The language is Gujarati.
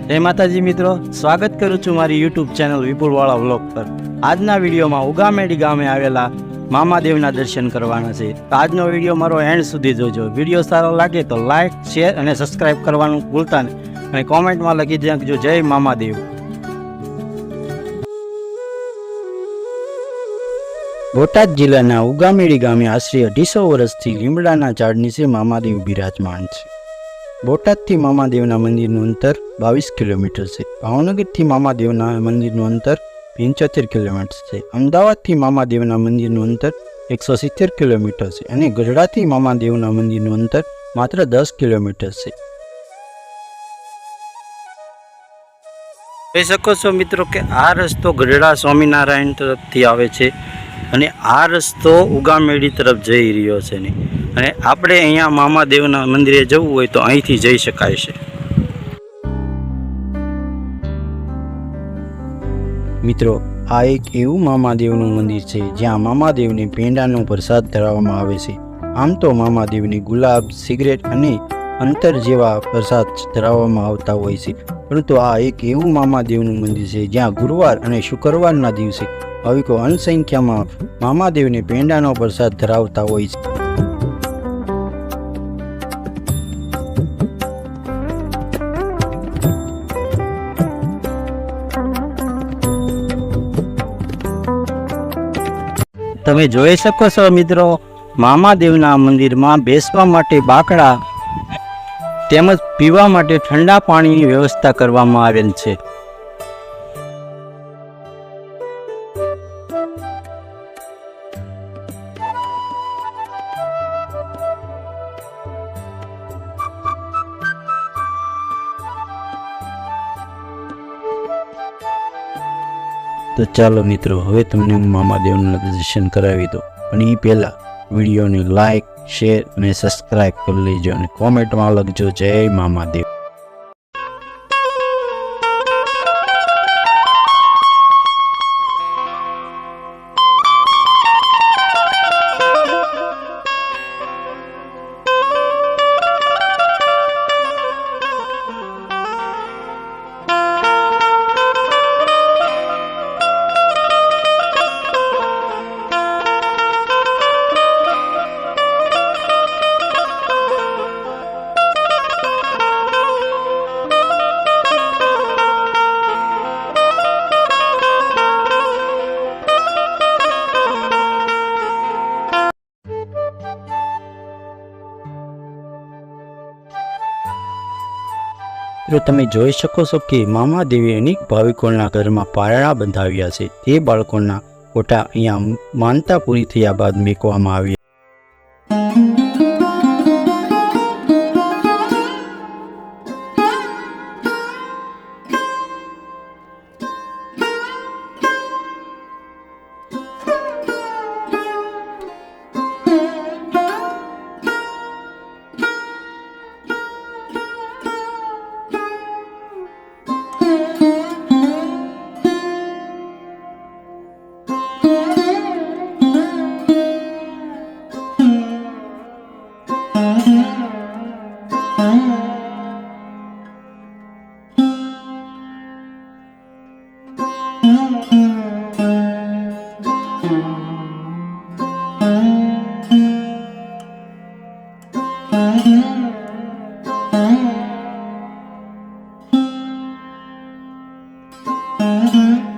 जय माताजी मित्रों, स्वागत करूँ छूँ मारी यूट्यूब चैनल विपुलवाला व्लॉग पर। आजना वीडियो में उगामेडी गामे आवेला मामादेवना दर्शन करवाना छे। तो आजनो वीडियो मारो एंड सुधी जोजो। वीडियो सारो लागे तो लाइक, शेर और सब्सक्राइब करवानुं भूलता नहीं और कॉमेंट में लखी देजो जय मामादेव। बोटाद जिल्लाना उगामेडी गामे आश्रे 250 वर्षथी લીમડાના ઝાડ નીચે મામાદેવ બિરાજમાન છે। બોટાદથી મામાદેવના મંદિરનું અંતર 22 કિલોમીટર છે। ભાવનગરથી મામાદેવના મંદિરનું અંતર 75 કિલોમીટર છે। અમદાવાદથી મામાદેવના મંદિરનું અંતર 170 કિલોમીટર છે અને ગઢડાથી મામાદેવના મંદિરનું અંતર માત્ર 10 કિલોમીટર છે। જોઈ શકો છો મિત્રો કે આ રસ્તો ગઢડા સ્વામિનારાયણ તરફથી આવે છે અને આ રસ્તો ઉગામેડી તરફ જઈ રહ્યો છે ને અને આપણે અહીંયા મામાદેવના મંદિરે જવું હોય તો અહીંથી જઈ શકાય છે। મિત્રો આ એક એવું મામાદેવનું મંદિર છે જ્યાં મામાદેવને પેંડાનો પ્રસાદ ધરાવવામાં આવે છે। આમ તો મામાદેવને ગુલાબ, સિગરેટ અને અંતર જેવા પ્રસાદ ધરાવવામાં આવતા હોય છે, પરંતુ આ એક એવું મામાદેવનું મંદિર છે જ્યાં ગુરુવાર અને શુક્રવારના દિવસે ભાવિકો અન સંખ્યામાં મામાદેવને પેંડાનો પ્રસાદ ધરાવતા હોય છે। તમે જોઈ શકો છો મિત્રો, મામાદેવના મંદિરમાં બેસવા માટે બાકડા તેમજ પીવા માટે ઠંડા પાણીની વ્યવસ્થા કરવામાં આવેલ છે। तो चलो मित्रों, हवे तमने मामादेवना दर्शन करावी दो, पण ई पहेला विडियोने लाइक, शेर और सब्सक्राइब कर लेजो और कॉमेंट में लखजो जय मामादेव। तो તમે જોઈ શકો છો કે મામાદેવી અનેક ભાવિકોના ઘરમાં પારણા બંધાવ્યા છે। તે બાળકોના ફોટા અહીંયા માનતા પૂરી થયા બાદ મૂકવામાં આવ્યા। Mm-hmm.